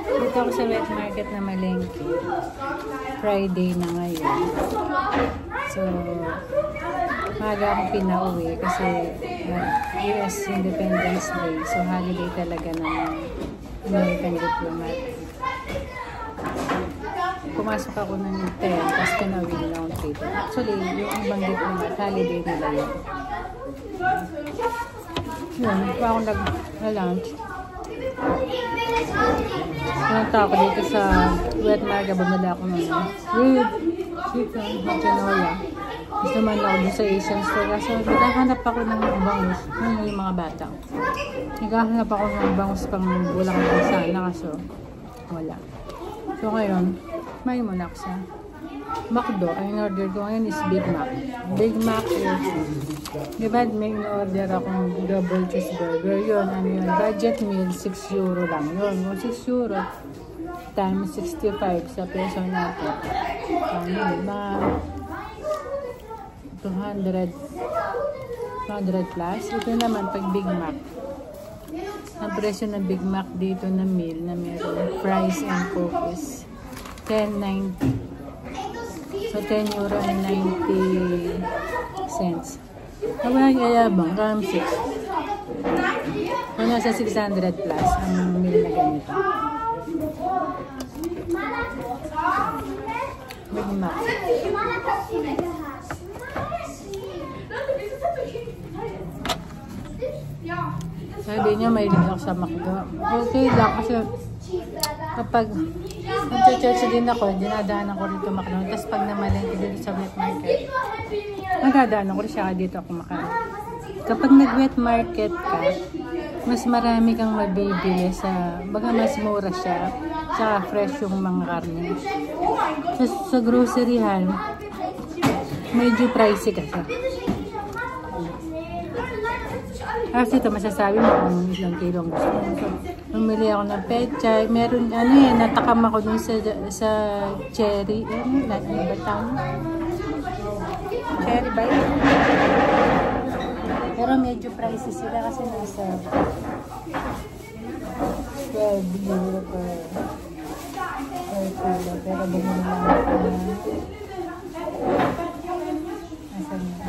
Dito ako sa wet market na Malengke. Friday na ngayon. So, maaga akong pinauwi kasi US Independence Day. So, holiday talaga ng American diplomat. Pumasok ako ng 10, tapos pinauwi nila akong 3. Actually, yung ibang diplomat, holiday nila yun. Yun, pa akong nag-lunch. Punta ako dito sa wet market, bumili ako ng chicken, hachinola. Gusto naman ako dito sa Asian store. Kasi naghahanap ako ng bangus. Yung mga bata. Naghahanap ako ng bangus pang bulang ng sana kaso wala. So ngayon, may muna ako sa McDo. Ang in-order ko ngayon is Big Mac. Big Mac is, diba may in-order akong double cheeseburger. Yun, ano yun, budget meal, 6 euro lang. Yun, 6 euro times 65 sa peso natin. Mga 200 plus. Ito naman pag Big Mac. Ang presyo ng Big Mac dito na meal na meron fries and coke is 10.90. So 10 euro and 90 cents. Kawalang yayabang, kam 6. So nasa 600 plus ang meal na ganito. Big Mac. Sabi niya may rin ako sa McDo. Okay lang kasi kapag mag-church din ako, dinadaanan ko rito McDo. Tapos pag namalengke dito sa wet market, nagdadaanan ko rin siya dito ako makain. Kapag nag-wet market ka, mas marami kang mabibili sa, baga mas mura siya, saka fresh yung mga karne. Sa groceryhan, medyo pricey kasi. Kasi ito masasabi mo kung ilang kilo ang gusto mo. So, bumili ako ng pechay. Meron, ano yan, natakam ako dun sa cherry. Ano ba tawag? Cherry ba yun? Pero medyo pricey sila kasi nasa 12 euro per kilo. Pero bumili lang ako na nasan yun?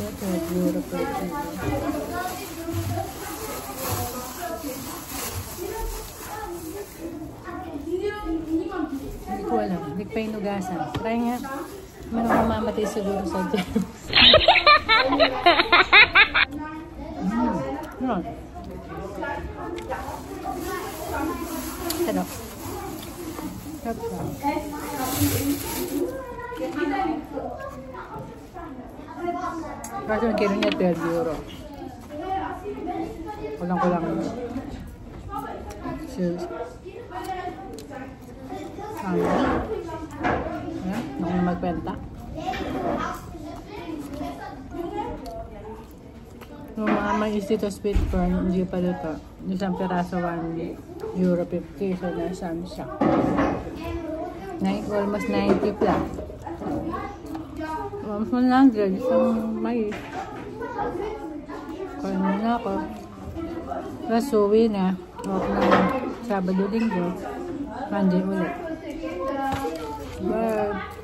12 euro per kilo. Hindi ko alam. Hindi pa inugasan. Try nga. Manong mamamatay siguro sa dyan. Yun. Sarap. Sarap. Kasi yung kilo niya 12 euro. Kulang-kulang. Cheers. Ayan. Ako na magpenta. Yung mga mais dito sweet corn, hindi pa dito. Isang peraso 1 euro 50. So, nasaan siya. Almost 90 plus. Almost 100. Isang mais. Kaya na ako. Tapos uwi na. Off na Sabado, Linggo. Monday ulit. Bye.